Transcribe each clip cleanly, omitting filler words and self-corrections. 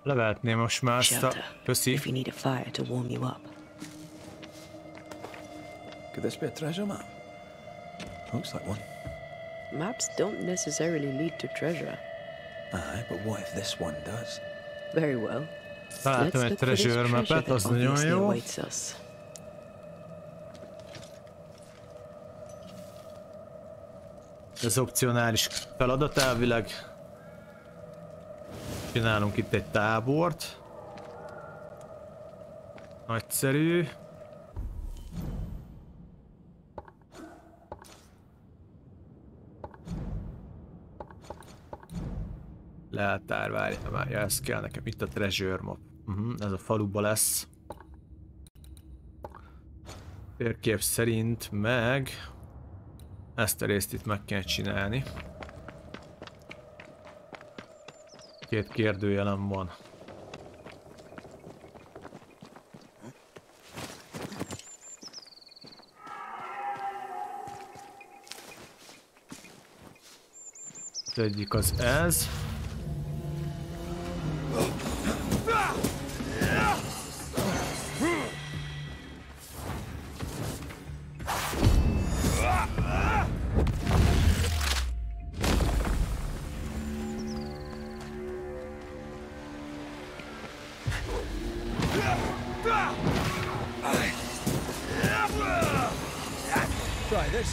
Levehetném most már ezt a... Köszi. If you need a fire to warm you up. Could this be a treasure map? Looks like one. Maps don't necessarily lead to treasure. Aye, but what if this one does? Very well. Találtam egy treasure mapet, az nagyon jó. Ez opcionális feladat elvileg. Csinálunk itt egy tábort. Nagyszerű. Leltár, várja, ez kell nekem, itt a treasure map. Ez a faluba lesz. Térkép szerint meg ezt a részt itt meg kell csinálni. Két kérdőjelem van. Az egyik az ez.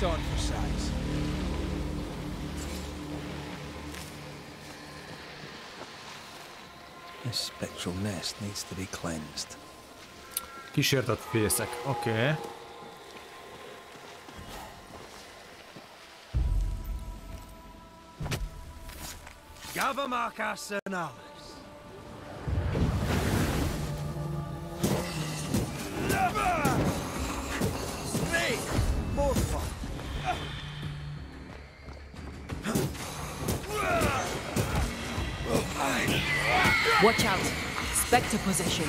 On for size. This spectral nest needs to be cleansed. Kísértett fészek, oké. Gavamarcas Sernalis. More fun. Watch out! Spectre possession.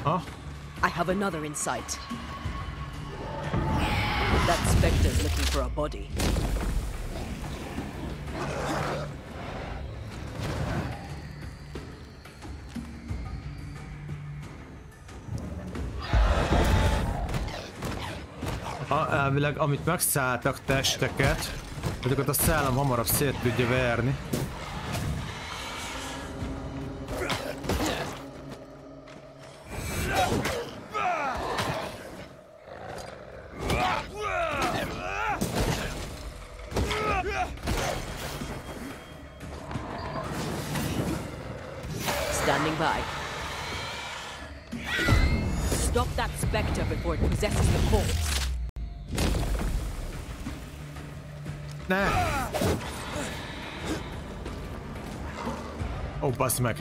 Huh? I have another in sight. That Spectre's looking for a body. Elvileg, amit megszálltak testeket, azokat a szállam hamarabb szét tudja verni. Standing by. Stop that Spectre before it possesses the corpse. Ne! Ó, bassz meg!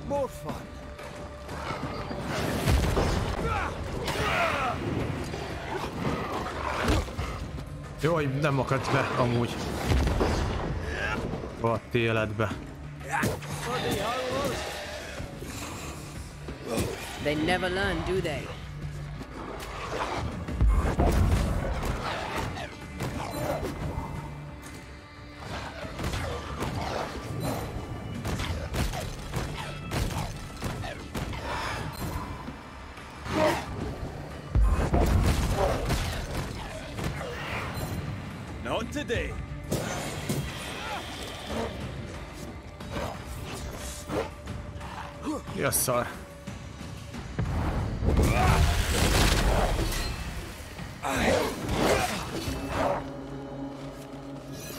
More fun. Jó, hogy nem akadt be amúgy. Rohadt életbe. They never learn, do they? Not today. Mi a szar?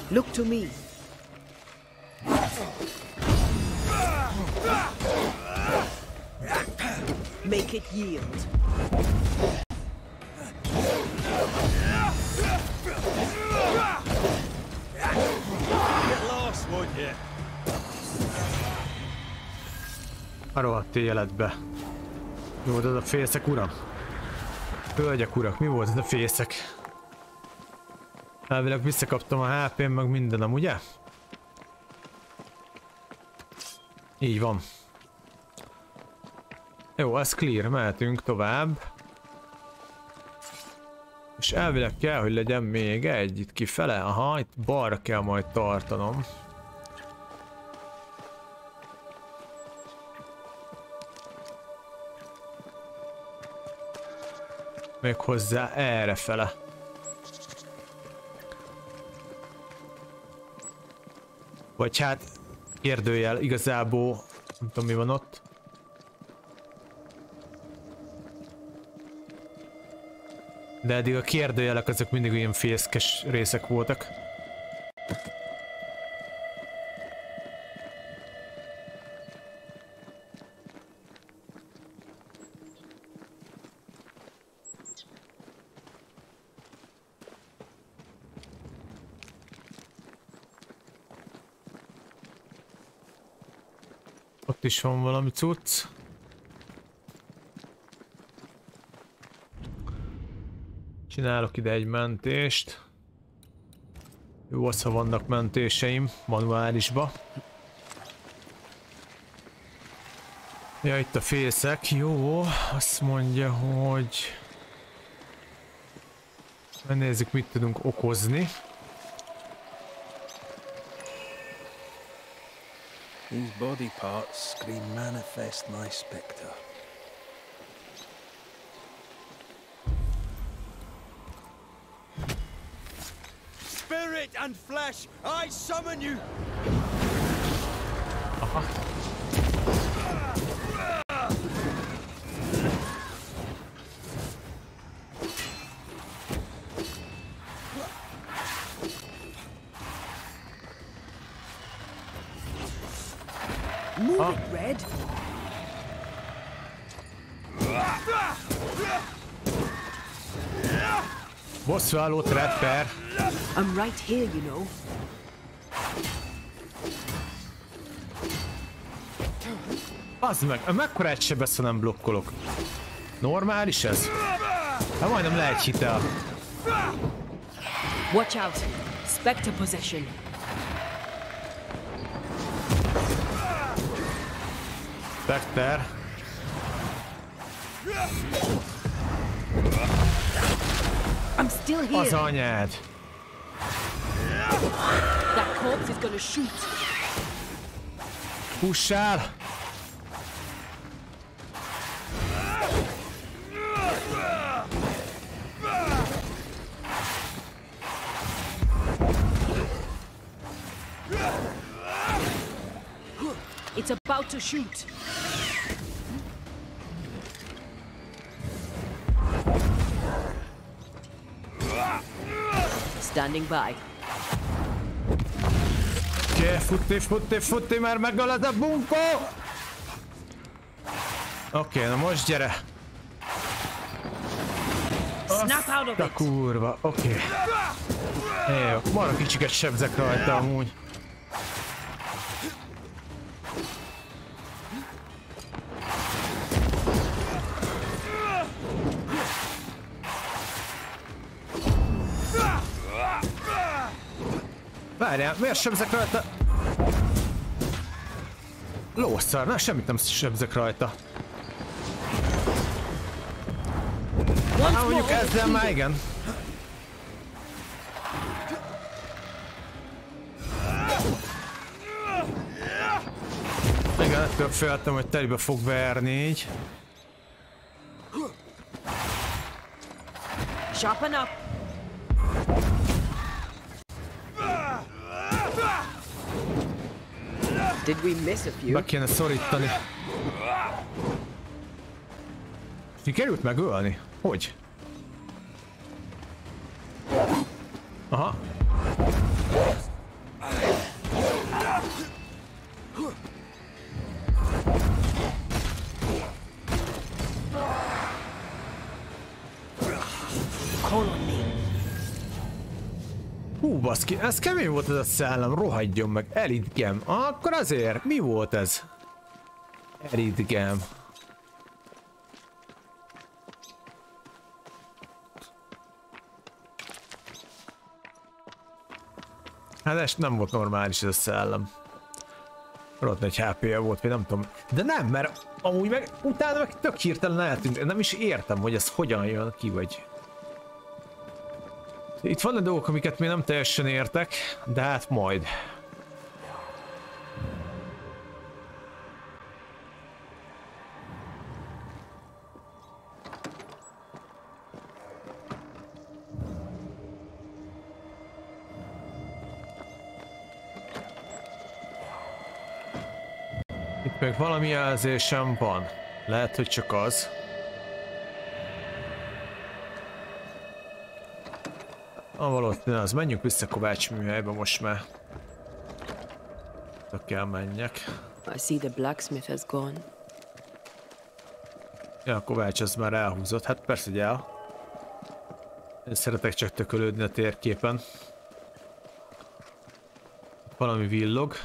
Look to me. Make it yield. Get lost, won't you? A rohadt életbe. Mi volt az a fészek, uram? Hölgyek, urak, mi volt ez a fészek? Elvileg visszakaptam a HP-n, meg mindenem, ugye? Így van. Jó, ez clear, mehetünk tovább. És elvileg kell, hogy legyen még egy itt kifele. Aha, itt balra kell majd tartanom. Még hozzá errefele. Vagy hát kérdőjel igazából, nem tudom mi van ott. De eddig a kérdőjelek azok mindig olyan fészkes részek voltak. Ott is van valami cucc. Csinálok ide egy mentést. Jó az, ha vannak mentéseim manuálisba. Ja, itt a fészek. Jó, azt mondja, hogy... Megnézzük, mit tudunk okozni. These body parts scream manifest my spectre. Spirit and flesh, I summon you! Aha. Move it, Red. Bosszúálló trapper. I'm right here, you know. Bazd meg, mekkorát se beszélsz, nem blokkolok. Normális ez? Hát majdnem le egy hitel. Watch out. Spectre possession. Spectre. I'm still here. Az anyád. That corpse is gonna shoot. Pussál! It's about to shoot. Standing by. Futti, már megöled a bunkó! Oké, na most gyere! Snap out of A it. kurva, oké. Jó, marra kicsiket sebzek rajta amúgy. Várjál, miért sebzek rajta? Lószar, na semmit nem sebzek rajta. Hát mondjuk ezzel már igen. Igen, ettől féltem, hogy telibe fog verni így. Sharpen up. Did we miss a few? Be kéne szorítani. Sikerült megölni? Hogy? Aha. Hú, baszki, ez kemény volt ez a szellem, rohadjon meg, elitgem. Akkor azért, mi volt ez? Elitgem. Hát ez nem volt normális ez a szellem. Rohadt egy HP-je volt, vagy nem tudom. De nem, mert amúgy meg utána meg tök hirtelen eltűnt. Nem is értem, hogy ez hogyan jön ki, vagy... Itt vannak dolgok, amiket még nem teljesen értek, de hát majd. Itt meg valami jelzésem van. Lehet, hogy csak az. Valószínűleg az. Menjünk vissza Kovács műhelybe most már. Oda kell menjek. I see the blacksmith has gone. Ja, a Kovács az már elhúzott. Hát persze, hogy el. Én szeretek csak tökölődni a térképen. Valami villog.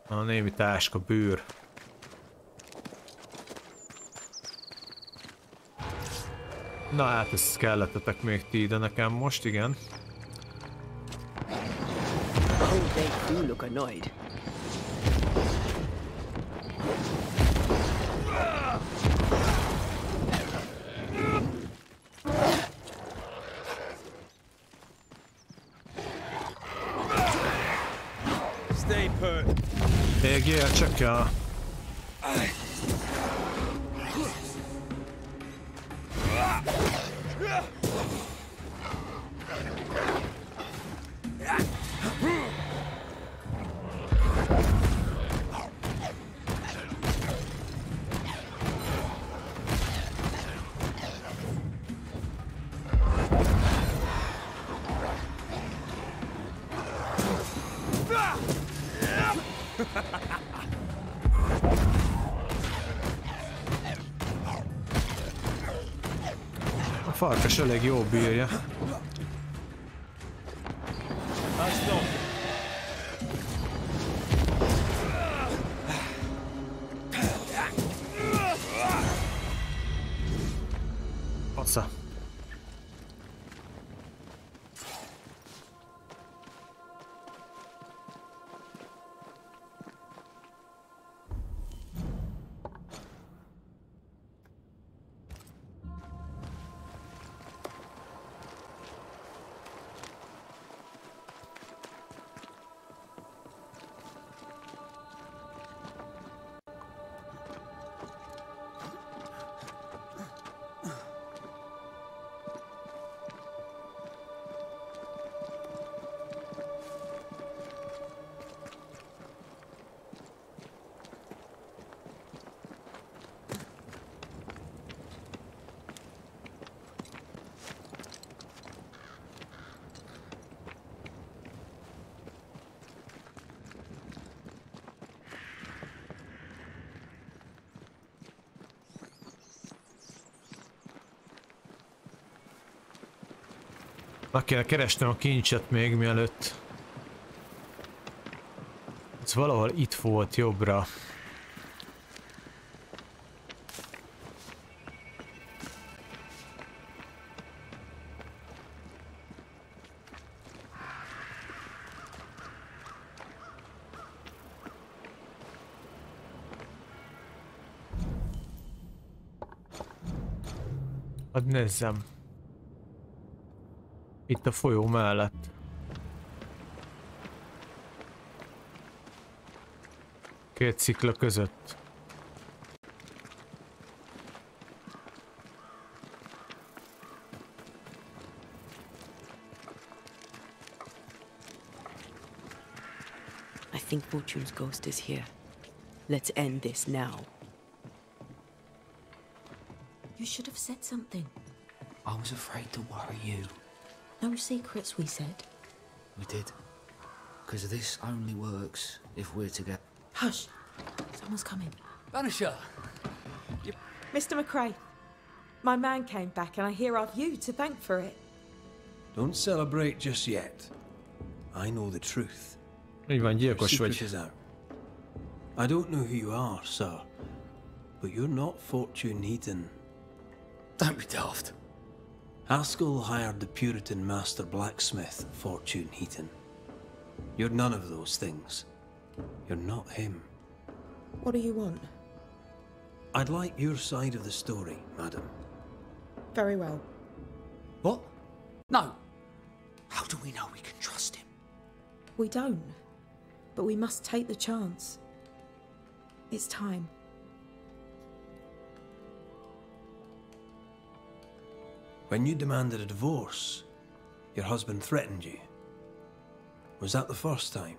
A némi táska, bőr. Na hát ezt kellettetek még ti ide nekem most, igen. Oh, they do look annoyed. Stay put. Égjél csak el. A farkas elég jó bírja. Passza. Meg kell keresnem a kincset még mielőtt. Ez valahol itt volt jobbra. Hadd nézzem. Itt a folyó mellett. Két szikla között. I think Fortune's ghost is here. Let's end this now. You should have said something. I was afraid to worry you. No secrets, we said. We did. Because this only works if we're together. Hush! Someone's coming. Banisher! Mr. McRae, my man came back and I hear I've you to thank for it. Don't celebrate just yet. I know the truth. Így van, Your gyilkos secret vagy. is out. I don't know who you are, sir, but you're not Fortune Heaton. Don't be daft. Haskell hired the Puritan master blacksmith, Fortune Heaton. You're none of those things. You're not him. What do you want? I'd like your side of the story, madam. Very well. What? No. How do we know we can trust him? We don't. But we must take the chance. It's time. When you demanded a divorce, your husband threatened you. Was that the first time?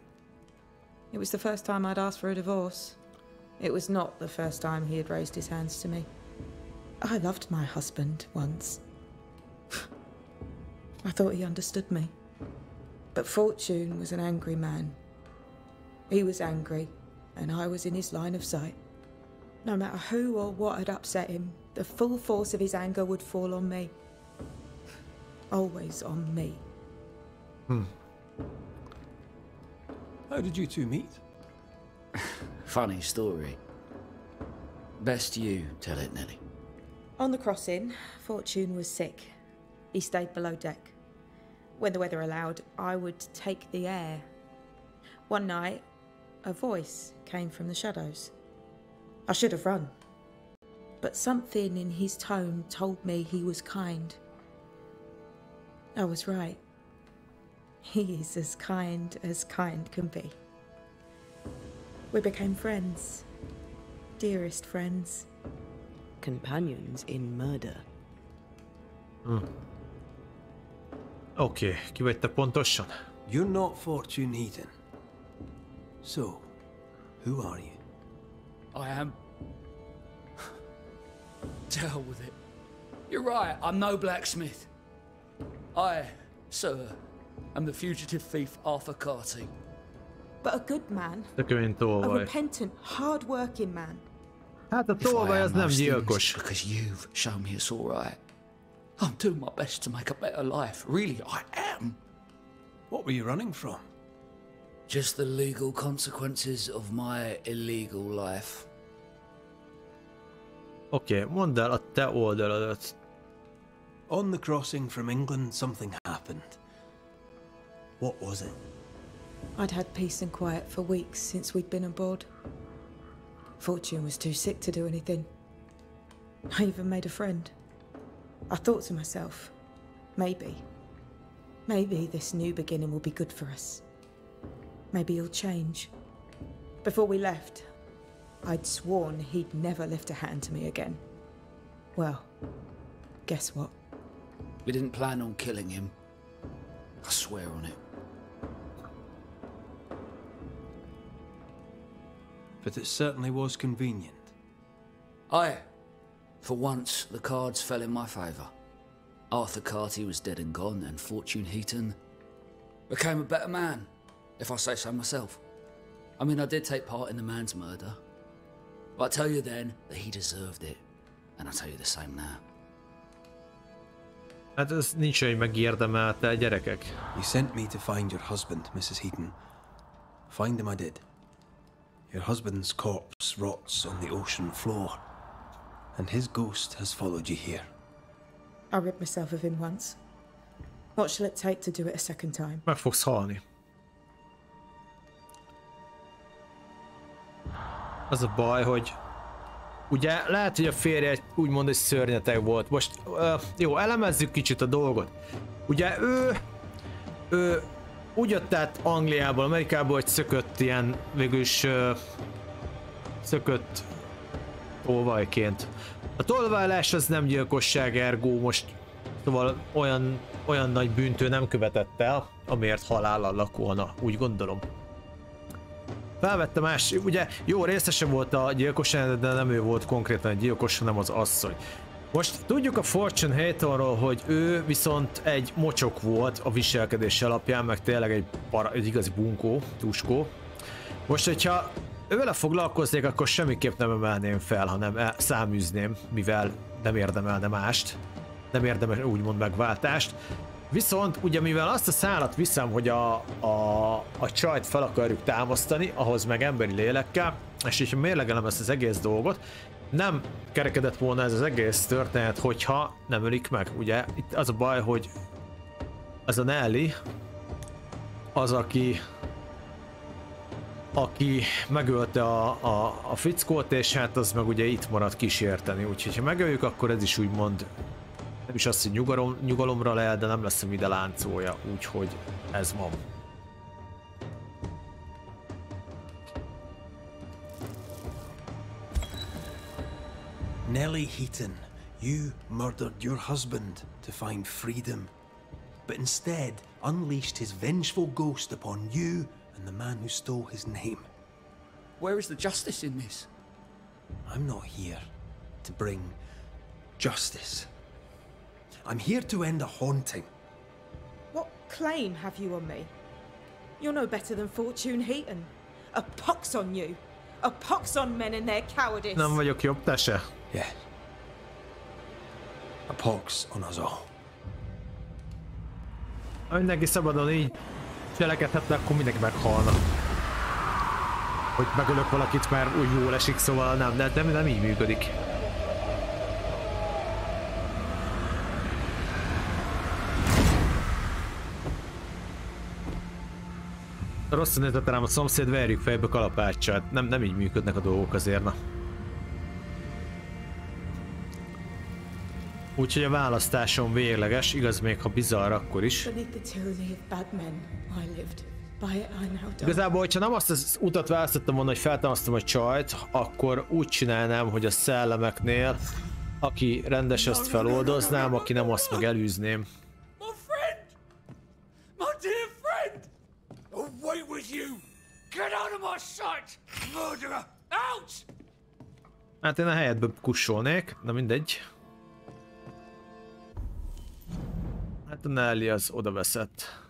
It was the first time I'd asked for a divorce. It was not the first time he had raised his hands to me. I loved my husband once. I thought he understood me. But Fortune was an angry man. He was angry, and I was in his line of sight. No matter who or what had upset him, the full force of his anger would fall on me. Always on me. How did you two meet? Funny story. Best you tell it, Nelly. On the crossing, Fortune was sick. He stayed below deck. When the weather allowed, I would take the air. One night, a voice came from the shadows. I should have run, but something in his tone told me he was kind. I was right. He is as kind can be. We became friends. Dearest friends. Companions in murder. Oké, kivette pontosan? You're not Fortune Heaton. So, who are you? I am. To hell with it. You're right, I'm no blacksmith. I, sir, am the fugitive thief Arthur Carty. But a good man. Tökény A tolvaj. repentant, hard-working man. Hát a tolvaj az nem gyilkos. Because you've shown me it's all right. I'm doing my best to make a better life. Really, I am. What were you running from? Just the legal consequences of my illegal life. Oké, mondd el a te oldaladat. On the crossing from England, something happened. What was it? I'd had peace and quiet for weeks since we'd been aboard. Fortune was too sick to do anything. I even made a friend. I thought to myself, maybe this new beginning will be good for us. Maybe he'll change. Before we left, I'd sworn he'd never lift a hand to me again. Well, guess what? We didn't plan on killing him. I swear on it. But it certainly was convenient. Aye. For once, the cards fell in my favour. Arthur Carty was dead and gone, and Fortune Heaton became a better man, if I say so myself. I mean, I did take part in the man's murder. But I tell you then that he deserved it, and I tell you the same now. Hát ez nincs, hogy megérdemelte, gyerekek. You sent me to find your husband, Mrs. Heaton. Find him I did. Your husband's corpse rots on the ocean floor, and his ghost has followed you here. I ripped myself of him once. What shall it take to do it a second time? Meg fogsz halni. Az a baj, hogy ugye lehet, hogy a férje úgymond egy szörnyeteg volt. Most jó, elemezzük kicsit a dolgot. Ugye ő úgy jött át Angliából, Amerikából, hogy szökött ilyen, végülis szökött tolvajként. A tolvajlás az nem gyilkosság, ergo most szóval olyan nagy bűnt ő nem követett el, amiért halállal lakolna, úgy gondolom. Felvette más, ugye jó részese volt a gyilkosság, de nem ő volt konkrétan egy gyilkos, hanem az asszony. Most tudjuk a Fortune Heatonról, hogy ő viszont egy mocsok volt a viselkedés alapján, meg tényleg egy igazi bunkó, tuskó. Most, hogyha ővele foglalkoznék, akkor semmiképp nem emelném fel, hanem száműzném, mivel nem érdemelne mást. Nem érdemel úgymond megváltást. Viszont ugye mivel azt a szálat viszem, hogy a csajt fel akarjuk támasztani, ahhoz meg emberi lélekkel, és így mérlegelem ezt az egész dolgot, nem kerekedett volna ez az egész történet, hogyha nem ölik meg. Ugye itt az a baj, hogy az a Nelly az, aki megölte a fickót, és hát az meg ugye itt marad kísérteni. Úgyhogy ha megöljük, akkor ez is úgymond Nem is az, hogy nyugalomra lehet, de nem lesz a ide láncolja, úgyhogy ez van. Nellie Heaton, you murdered your husband to find freedom, but instead unleashed his vengeful ghost upon you and the man who stole his name. Where is the justice in this? I'm not here to bring justice. I'm here to end a haunting. What claim have you on me? You're no better than Fortune Heaton. A pox on you. A pox on men and their cowardice. Nem vagyok jobb, te se. Yeah. A pox on us all. Ha mindenki szabadon így cselekedhetne, akkor mindenki meghalna. Hogy megölök valakit, mert úgy jól esik, szóval nem így működik. Rosszul nézett rám a szomszéd, verjük fejbe kalapáccsát. Nem így működnek a dolgok azért, na. Úgyhogy a választásom végleges, igaz még ha bizarr akkor is. Igazából, hogyha nem azt az utat választottam volna, hogy feltámasztom a csajt, akkor úgy csinálnám, hogy a szellemeknél, aki rendes, azt feloldoznám, aki nem, azt meg elűzném. Away with you! Get out of my sight, murderer! Out! Hát én a helyedből kussolnék, na mindegy. Hát a Nelly az oda veszett.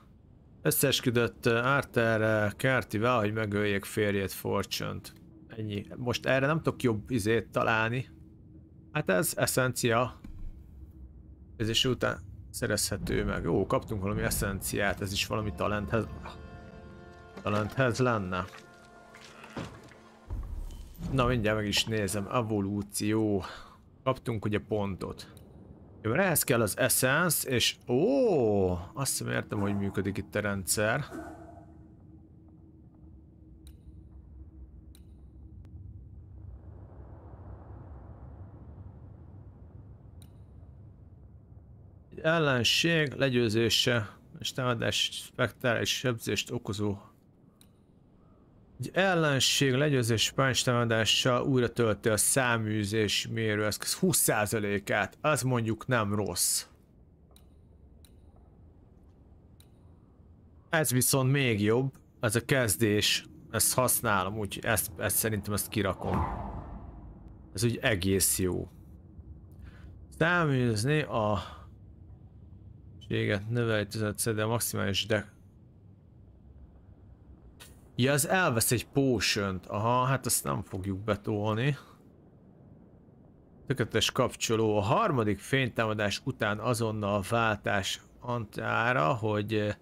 Összeesküdött Arthur Kertivel, hogy megöljék férjét, Fortune-t. Ennyi. Most erre nem tudok jobb izét találni. Hát ez eszencia. Ez is után szerezhető meg. Ó, kaptunk valami eszenciát, ez is valami talenthez lenne. Na mindjárt meg is nézem. Evolúció. Kaptunk ugye pontot. Jó, ehhez kell az essence, és ó, azt hiszem értem, hogy működik itt a rendszer. Ellenség legyőzése és támadás spektrális sebzést okozó. Egy ellenség legyőzés páncstamádással újra tölti a száműzés mérőeszköz 20%-át, az mondjuk nem rossz. Ez viszont még jobb, ez a kezdés, ezt használom, úgyhogy ezt szerintem ezt kirakom. Ez úgy egész jó. Száműzni a séget növelj 15-szer, de a maximális ja, ez elvesz egy potion-t. Aha, hát azt nem fogjuk betolni. Tökéletes kapcsoló. A harmadik fénytámadás után azonnal váltás antára, hogy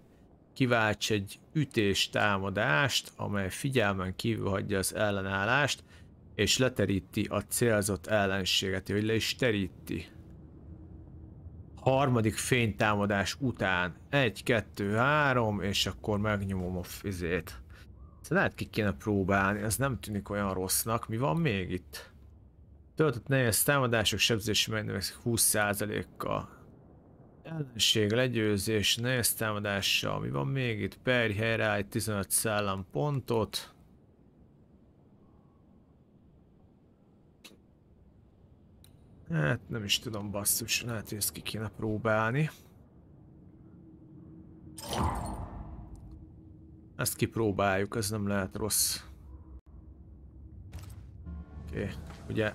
kiválts egy ütéstámadást, amely figyelmen kívül hagyja az ellenállást, és leteríti a célzott ellenséget, hogy le is teríti. Harmadik fénytámadás után. 1, 2, 3, és akkor megnyomom a fizét. Lehet ki kéne próbálni, ez nem tűnik olyan rossznak. Mi van még itt? Töltött nehéz támadások, sebzési megnövekszik 20%-kal. Ellenség, legyőzés, nehéz támadással. Mi van még itt? Perj helyreállít 15 szellempontot. Hát nem is tudom, basszus, lehet, hogy ezt ki kéne próbálni. Ezt kipróbáljuk, ez nem lehet rossz. Oké, ugye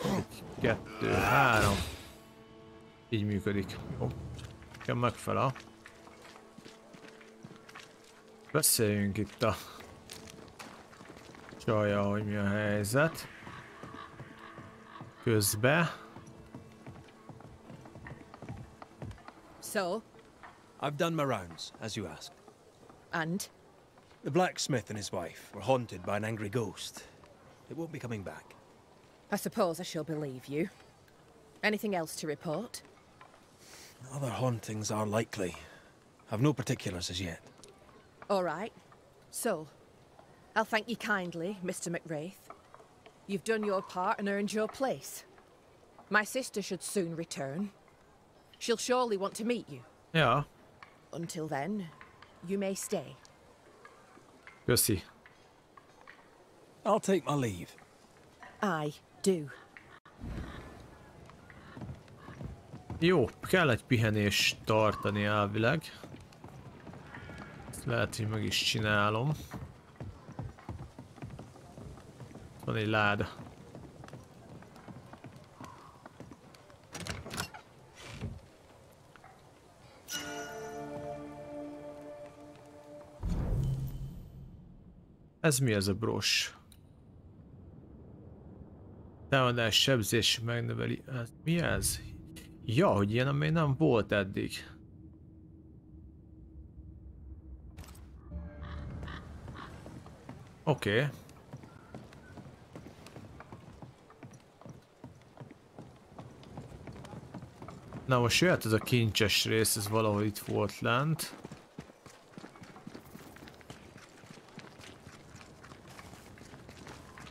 1, 2, 3. Így működik. Jó. Nekem megfelel. Beszéljünk itt a csajjal, hogy mi a helyzet. Közben. So? I've done my rounds, as you asked. And? The blacksmith and his wife were haunted by an angry ghost. It won't be coming back. I suppose I shall believe you. Anything else to report? Other hauntings are likely. I've no particulars as yet. All right. So, I'll thank you kindly, Mr. McWraith. You've done your part and earned your place. My sister should soon return. She'll surely want to meet you. Ja. Until then, you may stay. Köszi. I'll take my leave. I do. Jó, kell egy pihenést tartani elvileg. Ezt lehet, hogy meg is csinálom. Van egy láda. Ez mi ez a bros? Támadás sebzés megnöveli. Ez, mi ez? Ja, hogy ilyen még nem volt eddig. Oké. Na most jöhet ez a kincses rész, ez valahol itt volt lent.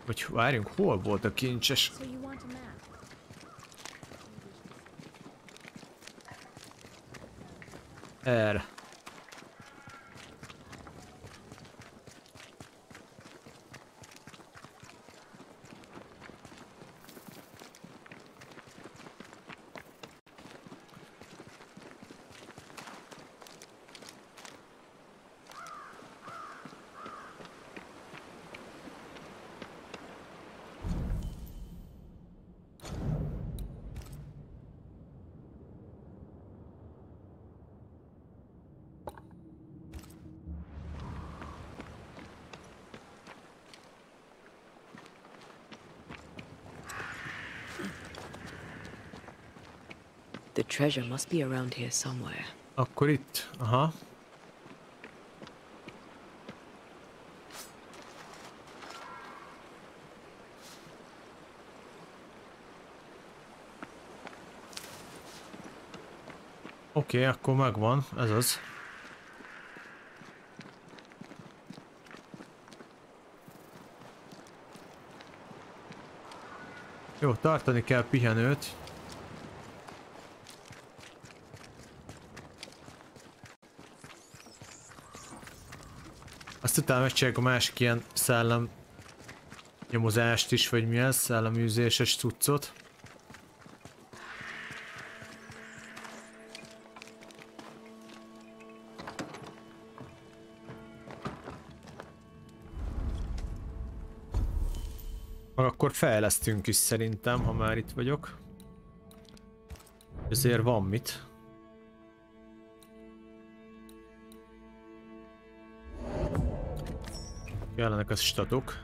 Vagy várjunk, hol volt a kincses? Erre. The treasure must be around here somewhere. Akkor itt, aha. Oké, akkor megvan, ez az. Jó, tartani kell pihenőt. Azt utána megcsináljuk a másik ilyen szellem nyomozást is, vagy mi ez, szelleműzéses cuccot. Meg akkor fejlesztünk is szerintem, ha már itt vagyok. Ezért van mit. Kellenek a statok.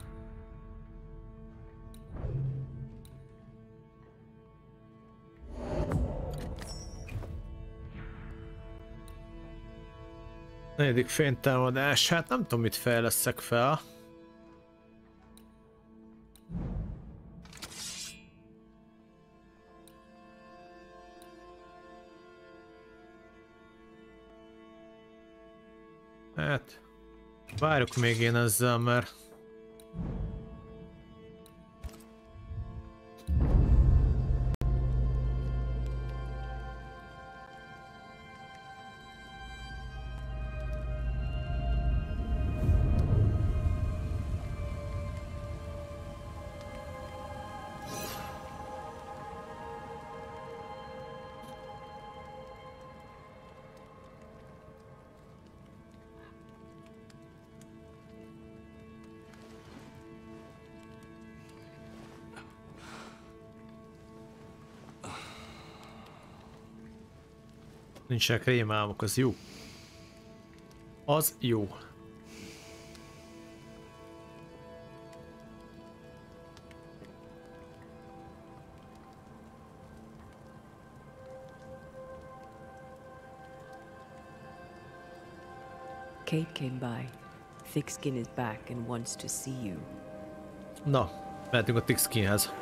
Negyedik fénytámadás, hát nem tudom mit fejleszek fel. Hát várjuk még én ezzel, mert nincsenek rémálmok, az jó. Az jó. Kate came by. Thick Skin is back and wants to see you. Na, mehetünk a Thick Skinhez.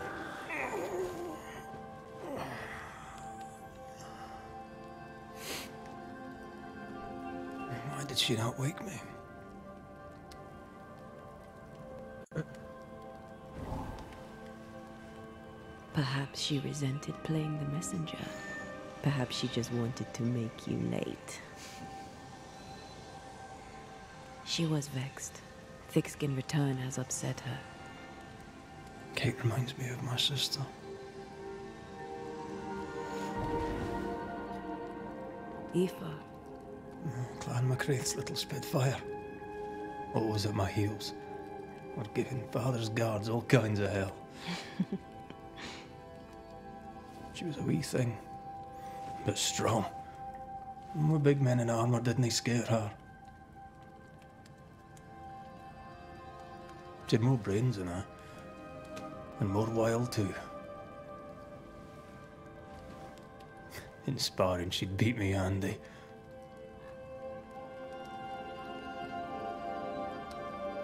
Why did she not wake me? Perhaps she resented playing the messenger. Perhaps she just wanted to make you late. She was vexed. Thick-skinned return has upset her. Kate reminds me of my sister. Aoife. Clan MacRaith's little Spitfire. Always at my heels. Or giving father's guards all kinds of hell. She was a wee thing, but strong. And the big men in armour didn't scare her. She had more brains than I. And more wild too. In sparring, she'd beat me handy.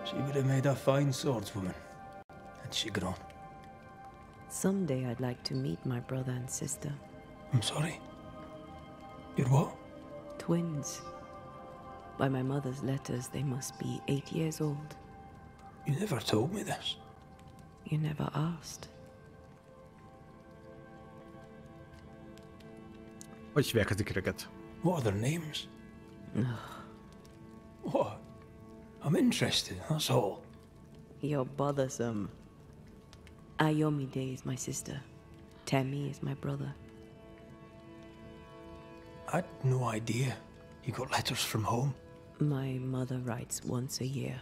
She would have made a fine swordswoman, had she grown. Someday I'd like to meet my brother and sister. I'm sorry. You're what? Twins. By my mother's letters, they must be 8 years old. You never told me this. You never asked. Hogy hívják az ikreket? What are their names? What? I'm interested, that's all. You're bothersome. Ayomide is my sister. Temi is my brother. I'd no idea. You got letters from home? My mother writes once a year.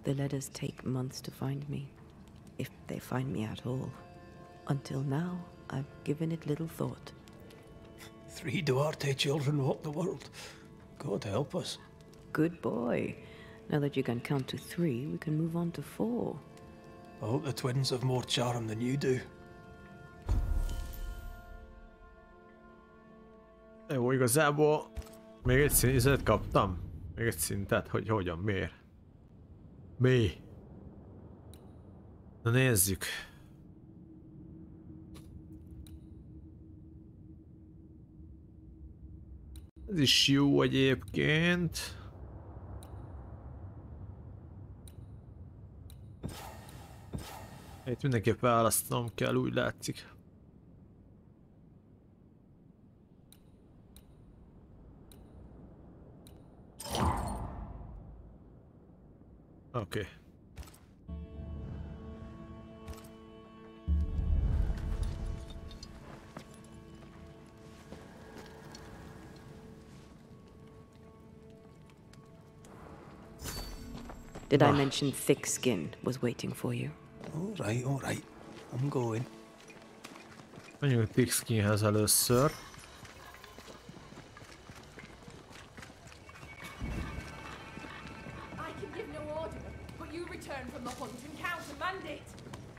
The letters take months to find me, if they find me at all. Until now, I've given it little thought. 3 Duarte children walk the world. God help us. Good boy. Now that you can count to 3, we can move on to 4. I hope the twins have more charm than you do. Jó, igazából még egy szintet kaptam. Még egy szintet, hogy hogyan, miért? Mi? Na nézzük. Ez is jó egyébként. Itt mindenképp választanom kell, úgy látszik. Oké. Did I mention thick skin was waiting for you? All right. I'm going. Menjünk thick skinhez először.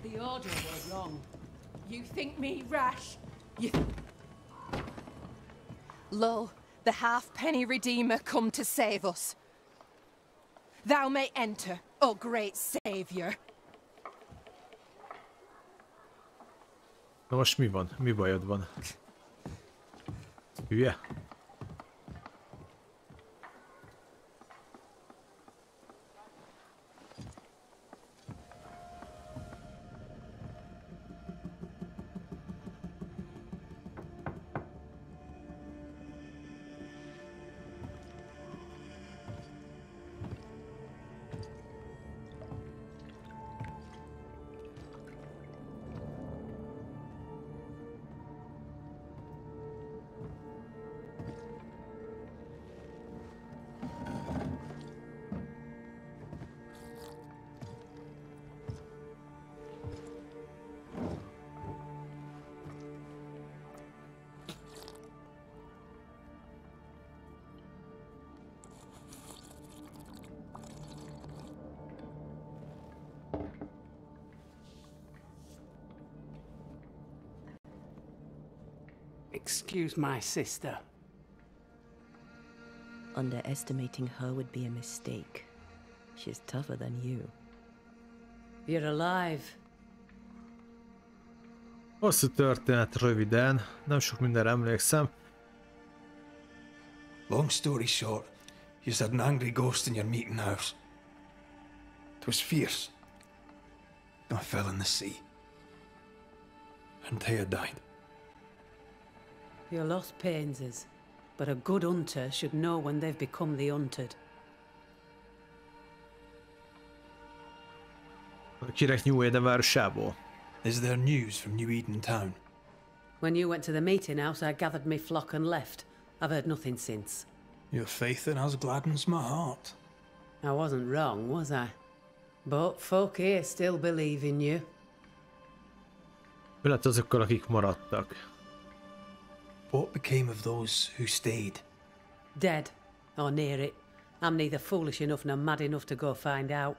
The order was wrong. You think me rash? Lo, the halfpenny redeemer come to save us. Thou may enter, O great savior. Na most mi van? Mi bajod van? Hülye? Excuse my sister. Underestimating her would be a mistake. She's tougher than you. You're alive. Hosszú történet röviden, nem sok mindenre emlékszem. Long story short, you had an angry ghost in your meeting house. It was fierce. I fell in the sea. and Thea died. Your loss pains us, but a good hunter should know when they've become the hunted. Kinek New Eden városából? Is there news from New Eden town? When you went to the meeting house, I gathered me flock and left. I've heard nothing since. Your faith in us gladdens my heart. I wasn't wrong, was I? But folk here still believe in you. Mi lett azokkal, akik maradtak? What became of those who stayed? Dead, or near it. I'm neither foolish enough nor mad enough to go find out.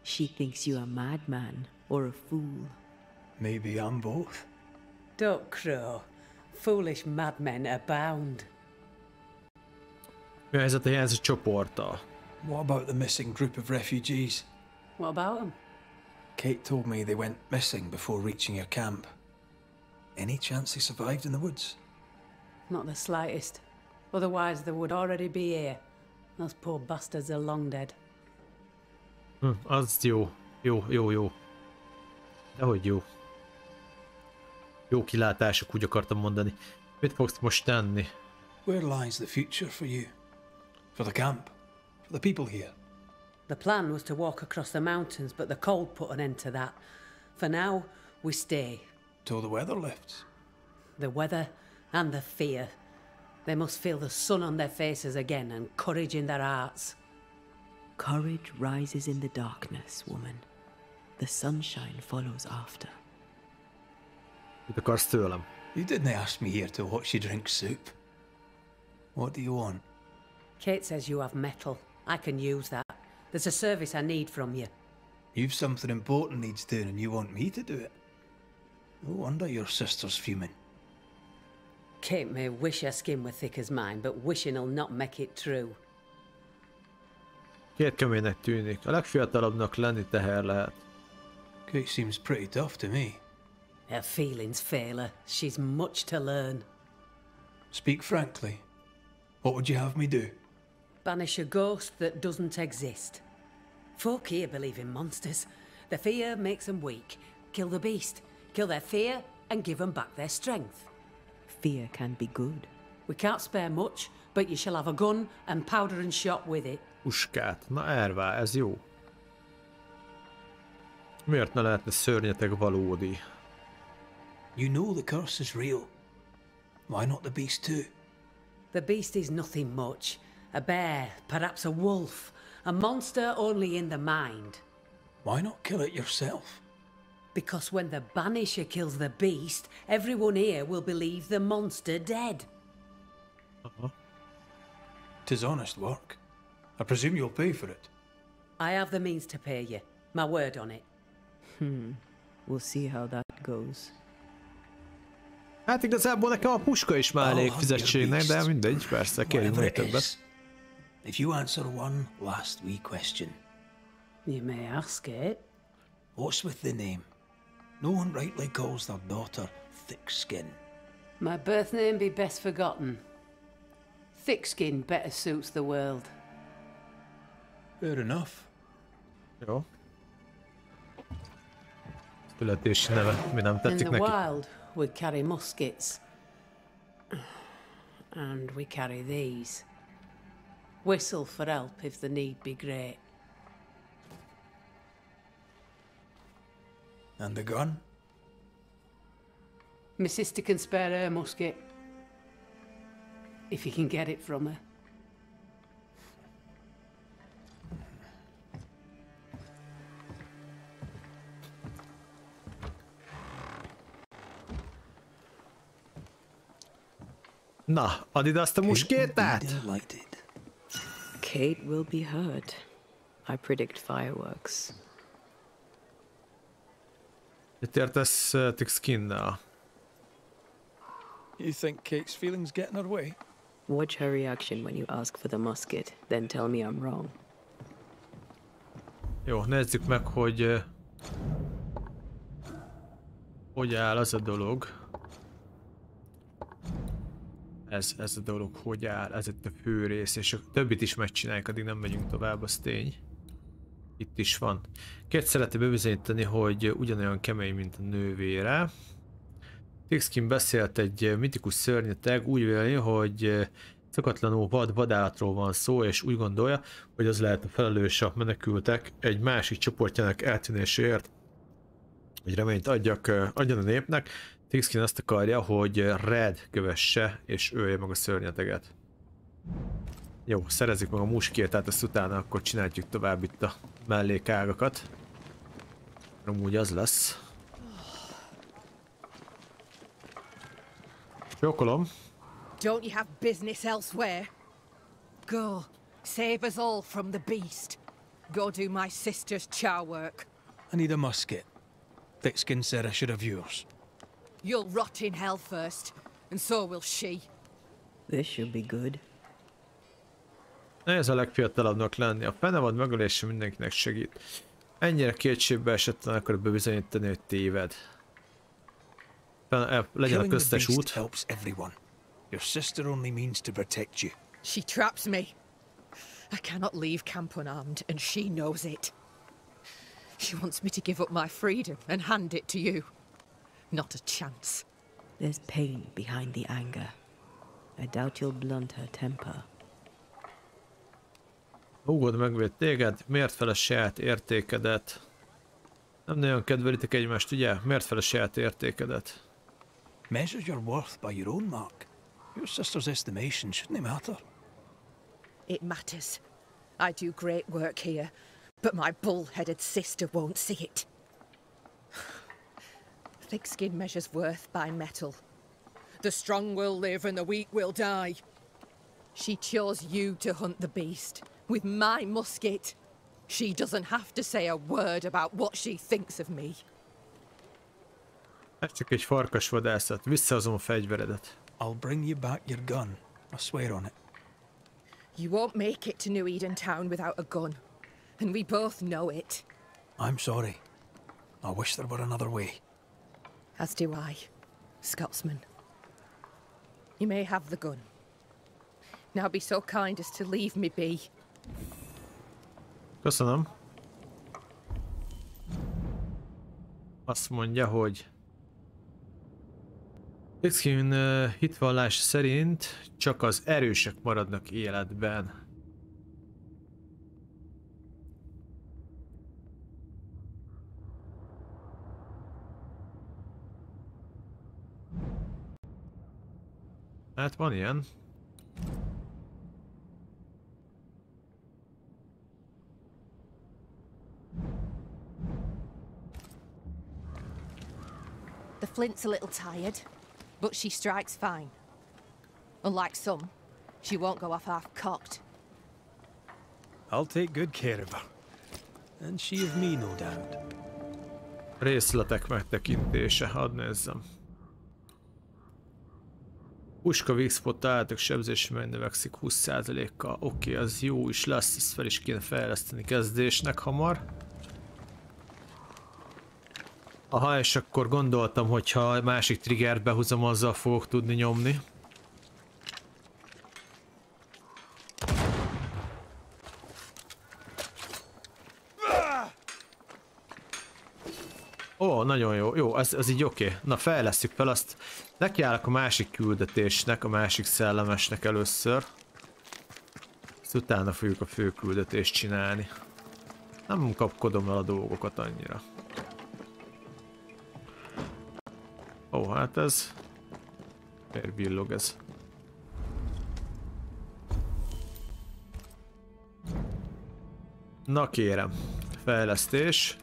She thinks you a madman or a fool. Maybe I'm both. Don't crow. Foolish madmen abound. Mi a helyzet a hiányzó csoporttal? What about the missing group of refugees? What about them? Kate told me they went missing before reaching your camp. Any chance they survived in the woods? Not the slightest. Otherwise they would already be here. Those poor bastards are long dead. Az jó. Jó. Dehogy jó. Jó kilátások, úgy akartam mondani. Mit fogsz most tenni? Where lies the future for you? For the camp? For the people here? The plan was to walk across the mountains, but the cold put an end to that. For now, we stay. Till the weather lifts. The weather and the fear. They must feel the sun on their faces again and courage in their hearts. Courage rises in the darkness, woman. The sunshine follows after. Mit akarsz tőlem? You didn't ask me here to watch you drink soup. What do you want? Kate says you have metal. I can use that. There's a service I need from you. You've something important needs doing and you want me to do it? No wonder your sister's fuming. Kate may wish her skin were thick as mine, but wishing'll not make it true. Két keménynek tűnik. A legfiatalabbnak lenni teher lehet. Kate seems pretty tough to me. Her feelings fail her. She's much to learn. Speak frankly. What would you have me do? Banish a ghost that doesn't exist. Folk here believe in monsters. The fear makes them weak. Kill the beast. Kill their fear and give them back their strength. Fear can be good. We can't spare much, but you shall have a gun and powder and shot with it. Puskát. Na ervá, ez jó. Miért ne lehetne szörnyeteg valódi? You know the curse is real. Why not the beast too? The beast is nothing much. A bear, perhaps a wolf. A monster only in the mind. Why not kill it yourself? Because when the Banisher kills the beast, everyone here will believe the monster dead. Tis honest work. I presume you'll pay for it. I have the means to pay you. My word on it. We'll see how that goes. Hát igazából nekem a puska is már elég fizetségnek, de mindegy, persze, kérjünk még többet. If you answer one last wee question. You may ask it. What's with the name? No one rightly calls their daughter Thick-Skin. My birth name be best forgotten. Thick skin better suits the world. Fair enough. Jó. Születési neve, mi nem tetszik neki? In the neki? wild, we carry muskets. And we carry these. Whistle for help if the need be great. And the gun? My sister can spare her musket. If you can get it from her. Na, add ide azt a muskétát! Kate will be hurt. I predict fireworks. Mit értesz Thick-Skinnel? You think Kate's feelings get in her way? Watch her reaction when you ask for the musket, then tell me I'm wrong. Jó, nézzük meg, hogy hogy áll az a dolog. Ez a dolog, hogy áll, ez itt a fő rész, és a többit is megcsináljuk, addig nem megyünk tovább, az tény. Itt is van. Kate szereti bebizonyítani, hogy ugyanolyan kemény, mint a nővére. T-Skin beszélt egy mitikus szörnyeteg, úgy véli, hogy szokatlanul vadállatról van szó, és úgy gondolja, hogy az lehet a felelős a menekültek egy másik csoportjának eltűnéséért. Egy reményt adjon a népnek. T-Skin azt akarja, hogy Red kövesse és ölje meg a szörnyeteget. Jó, szerezzük meg a muskért, tehát ezt utána akkor csináljuk tovább itt a mellékágakat. Amúgy az lesz. Csókolom. Don't you have business elsewhere? Go, save us all from the beast. Go do my sister's chow work. I need a musket. Thickskin said I should have yours. You'll rot in hell first, and so will she. This should be good. Ez a legfiatalabbnak lenni. A fenevad megölése mindenkinek segít. Ennyire kétségbe esetten akarod bebizonyítani, hogy téved. Legyen a köztes út. Helps everyone. Your sister only means to protect you. She traps me. I cannot leave camp unarmed, and she knows it. She wants me to give up my freedom and hand it to you. Not a chance. There's pain behind the anger. I doubt you'll blunt her temper. Húgod megvéd téged, miért fel a saját értékedet? Nem nagyon kedvelitek egymást, ugye? Miért fel a saját értékedet? Measure your worth by your own mark. Your sister's estimation shouldn't matter. It matters. I do great work here, but my bull-headed sister won't see it. Thickskin measures worth by metal. The strong will live and the weak will die. She chose you to hunt the beast with my musket. She doesn't have to say a word about what she thinks of me. Ez csak egy farkasvadászat. Visszahozom a fegyveredet. I'll bring you back your gun. I swear on it. You won't make it to New Eden Town without a gun, and we both know it. I'm sorry. I wish there were another way. As do I, Scotsman. You may have the gun. Now be so kind as to leave me be. Köszönöm. Azt mondja, hogy T-Skin hitvallás szerint csak az erősek maradnak életben. Hát van ilyen. The flint's a little tired, but she strikes fine. Unlike some, she won't go off half-cocked. I'll take good care of her. And she of me, no doubt. Részletek megtekintése, hadd nézzem. Puska Wixpot találtak, sebzési megnövekszik 20%-kal. Oké, az jó is lesz, ezt fel is kéne fejleszteni kezdésnek hamar. Aha, és akkor gondoltam, hogyha a másik triggert behúzom, azzal fogok tudni nyomni. Ó, nagyon jó. Jó, ez így oké. Na, fejlesztjük fel azt. Nekiállok a másik küldetésnek, a másik szellemesnek először. Ezt utána fogjuk a fő küldetést csinálni. Nem kapkodom el a dolgokat annyira. Ó, hát ez... Miért villog ez? Na kérem, fejlesztés.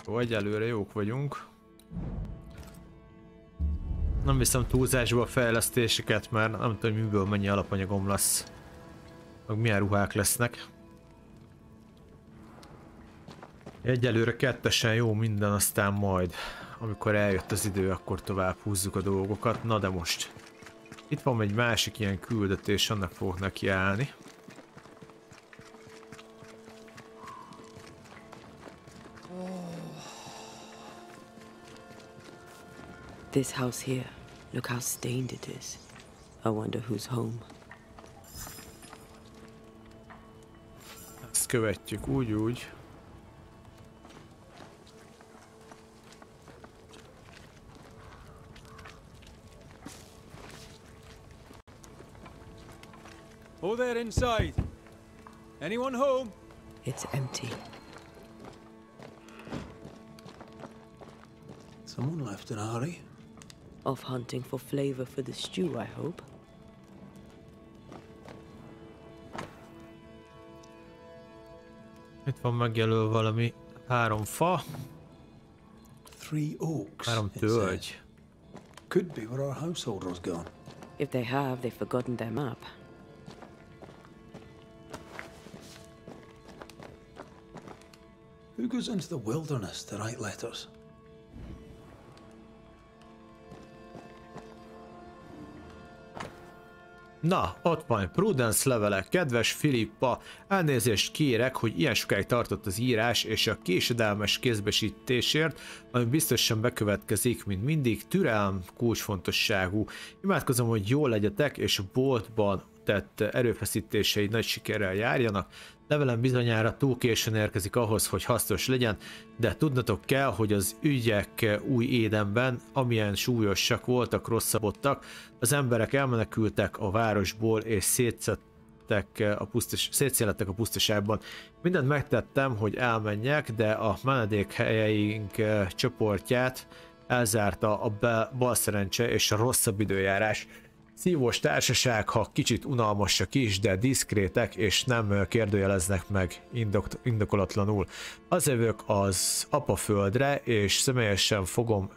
Jó, egyelőre jók vagyunk. Nem viszem túlzásba a fejlesztéseket, mert nem tudom, hogy miből mennyi alapanyagom lesz. Meg milyen ruhák lesznek. Egyelőre kettesen jó minden, aztán majd, amikor eljött az idő, akkor tovább húzzuk a dolgokat. Na de most. Itt van egy másik ilyen küldetés, annak fogok nekiállni. This house here, look how stained it is. I wonder who's home. követjük, úgy. Oh there inside. Anyone home? It's empty. Someone left in a hurry. Off hunting for flavor for the stew, I hope. Itt van megjelölve valami 3 fa, 3 oaks. 3 it tölgy. says. Could be where our householder's gone. If they have, they've forgotten their map. Who goes into the wilderness to write letters? Na, ott van, Prudence levelek. Kedves Filippa, elnézést kérek, hogy ilyen sokáig tartott az írás és a késedelmes kézbesítésért, ami biztosan bekövetkezik, mint mindig, türelem kulcsfontosságú. Imádkozom, hogy jól legyetek, és a boltban tett erőfeszítései nagy sikerrel járjanak. Levelem bizonyára túl későn érkezik ahhoz, hogy hasznos legyen, de tudnatok kell, hogy az ügyek új Édenben, amilyen súlyosak voltak, rosszabbodtak, az emberek elmenekültek a városból és szétszélettek a pusztaságban. Mindent megtettem, hogy elmenjek, de a menedékhelyeink csoportját elzárta a balszerencse és a rosszabb időjárás. Szívós társaság, ha kicsit unalmasak is, de diszkrétek és nem kérdőjeleznek meg indokolatlanul. Az jövök az apaföldre, és személyesen fogom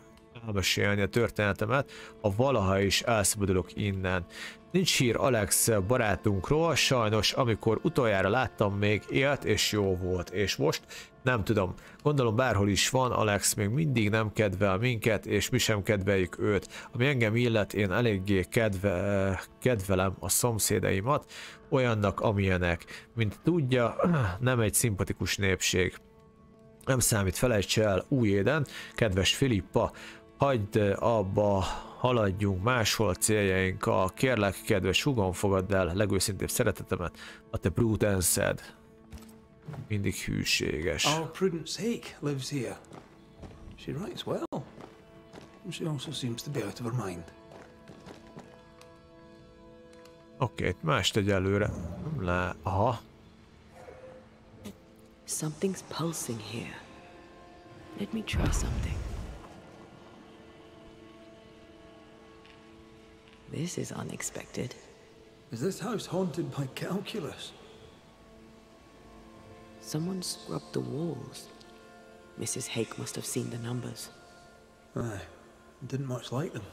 elmesélni a történetemet, ha valaha is elszabadulok innen. Nincs hír Alex barátunkról, sajnos amikor utoljára láttam még élt és jó volt, és most nem tudom. Gondolom bárhol is van, Alex még mindig nem kedvel minket, és mi sem kedveljük őt. Ami engem illet, én eléggé kedvelem a szomszédaimat, olyannak amilyenek. Mint tudja, nem egy szimpatikus népség. Nem számít, felejts el, Újéden, kedves Filippa, hagyd abba, haladjunk máshol a céljainkkal. Kérlek, kedves húgom, fogadd el legőszintébb szeretetemet, a te Prudence-ed. Mindig hűséges. Our Prudence Hake lives here. She writes well. She also seems to be out of her mind. Oké, mást egyelőre nem le... Aha. Something's pulsing here. Let me try something. This is unexpected. Is this house haunted by calculus? Someone scrubbed the walls. Mrs. Hake must have seen the numbers. Aye, didn't much like them.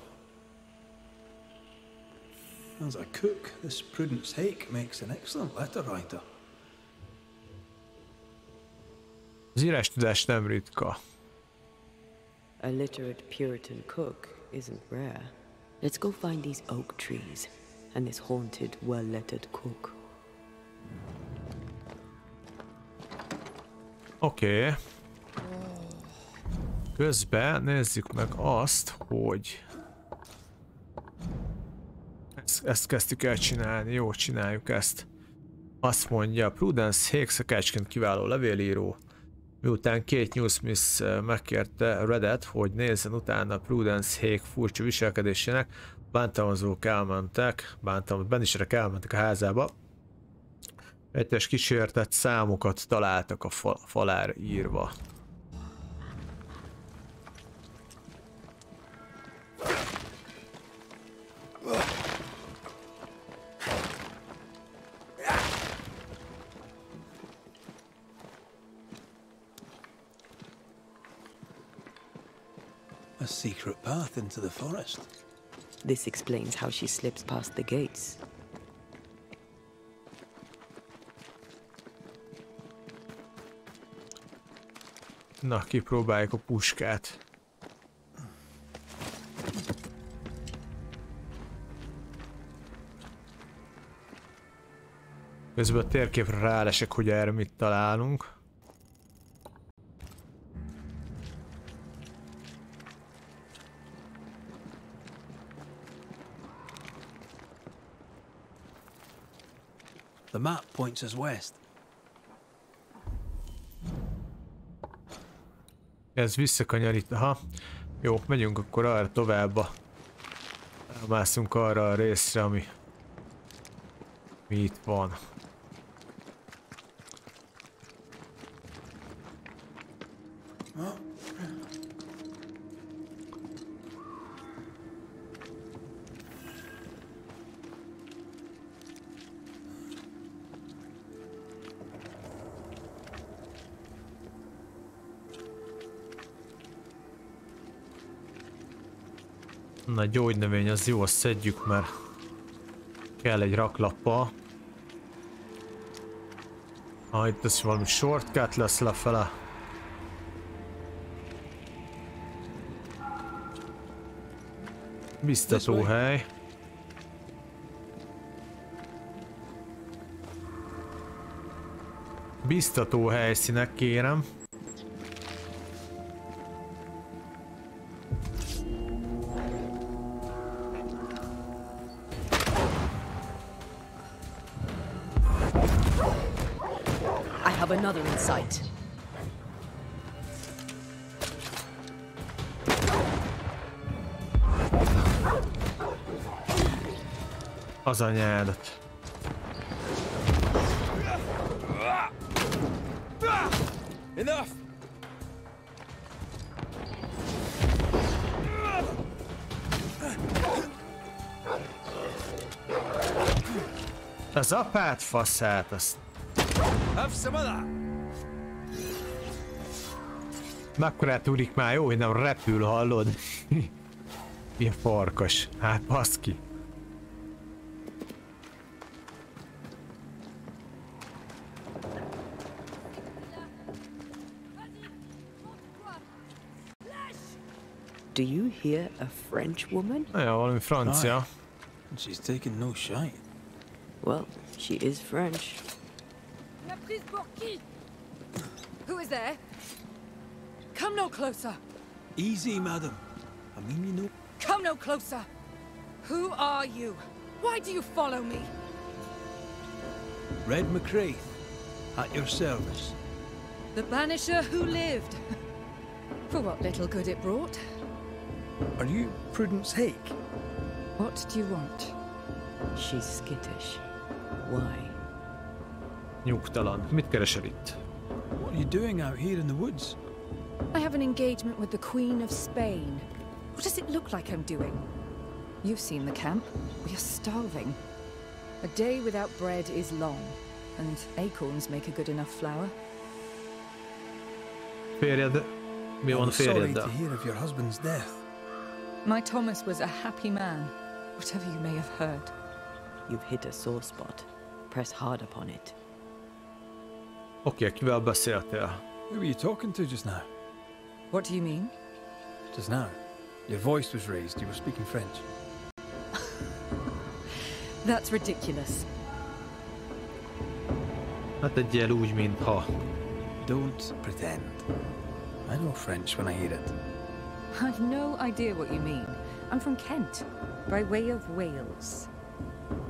As a cook, this Prudence Hake makes an excellent letter writer. Az írástudás nem ritka. A literate Puritan cook isn't rare. Let's go find these oak trees and this haunted, well-lettered cook. Oké. Közben nézzük meg azt, hogy ezt kezdtük el csinálni. Jó, csináljuk ezt. Azt mondja, Prudence Hake szakácsként kiváló levélíró. Miután Kate Newsmith megkérte Redet, hogy nézzen utána Prudence Hake furcsa viselkedésének, bántalmazók elmentek, Banisherek elmentek a házába. Egyes kísértett számokat találtak a falára írva. A secret path into the forest. This explains how she slips past the gates. Na, kipróbáljuk a puskát. Közben a térképre rálesek, hogy erre mit találunk. The map points us west. Ez visszakanyarít. Aha. Jó, megyünk akkor arra tovább. Elmászunk arra a részre, ami itt van. Na, gyógynövény az jó, azt szedjük, mert kell egy raklappa. Itt ez valami shortcut lesz lefele. Biztató hely. Biztató helyszínek, kérem. Another in sight. Az anyádat. Enough. Az apát faszát, azt. Have some of that. Mekkorát úrik már, jó, hogy nem repül, hallod? Milyen farkas. Hát baszki. Do you hear a French woman? Ja, valami francia. She's taking no shite. Well, she is French. Who is there? Come no closer. Easy, madam. I mean, you know. Come no closer. Who are you? Why do you follow me? Red McCraith, at your service. The banisher who lived. For what little good it brought. Are you Prudence Hake? What do you want? She's skittish. Why? Nyugtalan. Mit keresel itt? What are you doing out here in the woods? I have an engagement with the Queen of Spain. What does it look like I'm doing? You've seen the camp. We are starving. A day without bread is long, and acorns make a good enough flour. Férjed? Mi van Sorry férjeddel? to hear of your husband's death. My Thomas was a happy man, whatever you may have heard. You've hit a sore spot. Press hard upon it. Oké, kivel beszéltél? Who were you talking to just now? What do you mean? Just now. Your voice was raised. You were speaking French. That's ridiculous. Hát tegyél úgy, mintha. Don't pretend. I know French when I hear it. I've no idea what you mean. I'm from Kent, by way of Wales.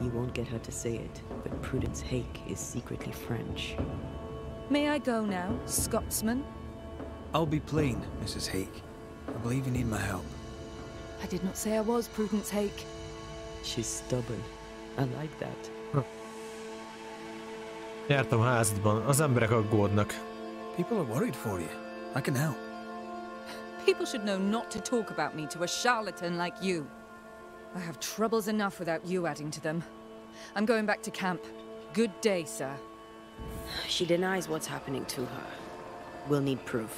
You won't get her to say it, but Prudence Hake is secretly French. May I go now, Scotsman? I'll be plain, Mrs. Hake. I believe you need my help. I did not say I was Prudence Hake. She's stubborn. I like that. Jártam házadban, az emberek aggódnak. People are worried for you. I can help. People should know not to talk about me to a charlatan like you. I have troubles enough without you adding to them. I'm going back to camp. Good day, sir. She denies what's happening to her. We'll need proof.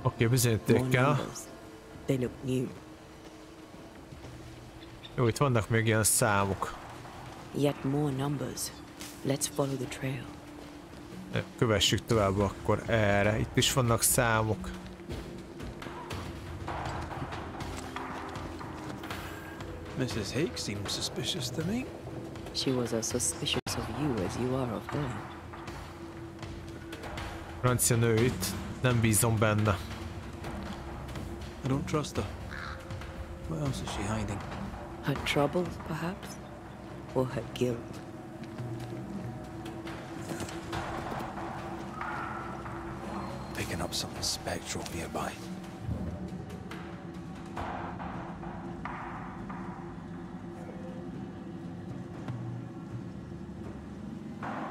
Oké, bizonyítékkel. They look new. Jó, itt vannak még ilyen számok. Yet more numbers. Let's follow the trail. Kövessük tovább akkor erre. Itt is vannak számok. Mrs. Hake seems suspicious to me. She was as suspicious of you as you are of her. Francia nő itt. Nem bízom benne. I don't trust her. What else is she hiding? Her troubles, perhaps? Or her guilt? Pick picking up something spectral nearby.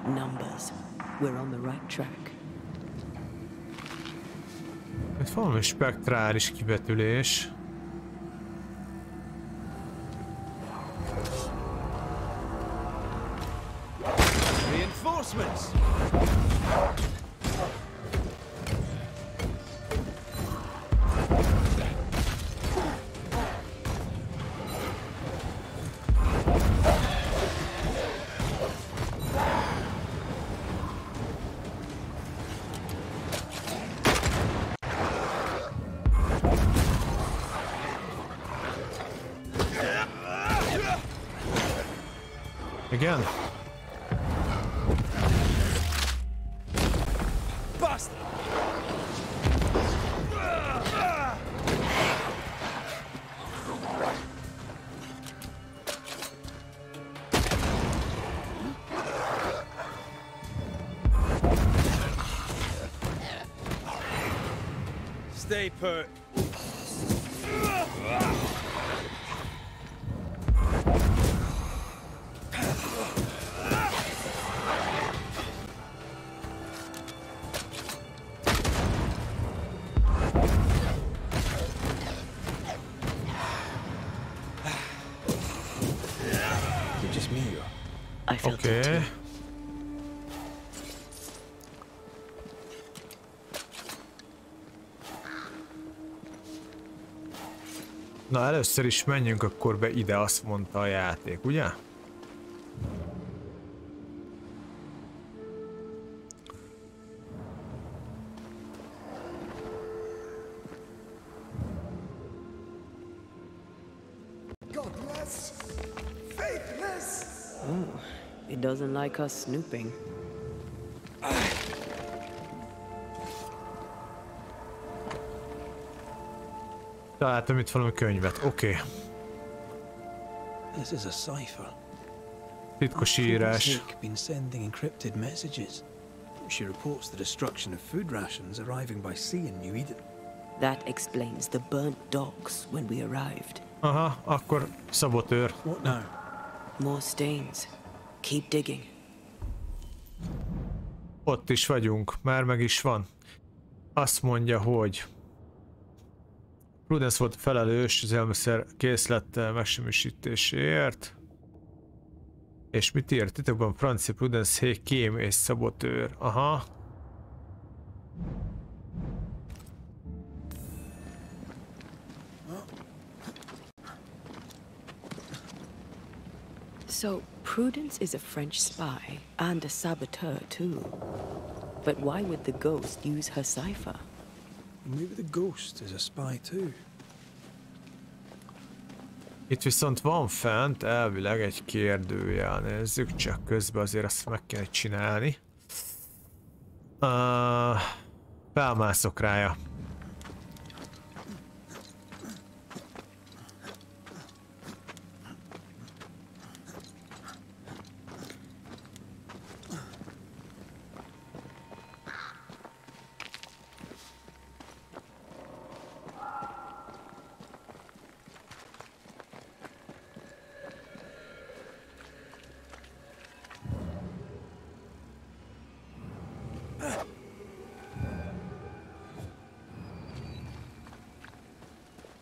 Numbers. We're on the right track. Itt valami spektrális kivetülés. Reinforcements! Igen. Bust! Stay put. Oké. Na, először is menjünk akkor be ide, azt mondta a játék, ugye? It doesn't like us snooping. Találtam itt valami könyvet, oké. This is a cipher. Titkos írás. Been sending encrypted messages. She reports the destruction of food rations arriving by sea in New Eden. That explains the burnt docks when we arrived. Aha, akkor szabotőr. What now? More stains. Keep digging. Ott is vagyunk, már meg is van. Azt mondja, hogy Prudence volt felelős az élelmiszer készlet megsemmisítéséért. És mit írt? Titokban francia Prudence Hay kém és szabotőr. Aha. So, Prudence is a French spy and a saboteur too. But why would the ghost use her cipher? Maybe the ghost is a spy too. Itt viszont van fent elvileg egy kérdőjel, nézzük csak közben, azért azt meg kell csinálni. Felmászok rája.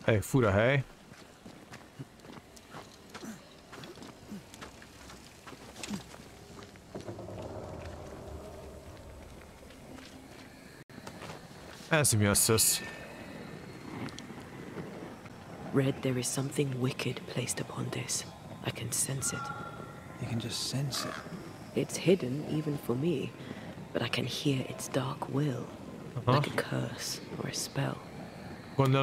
Elég fura hely. Ez mi a szösz? Red, there is something wicked placed upon this. I can sense it. You can just sense it. It's hidden even for me, but I can hear its dark will. Like a curse or a spell. Gondolom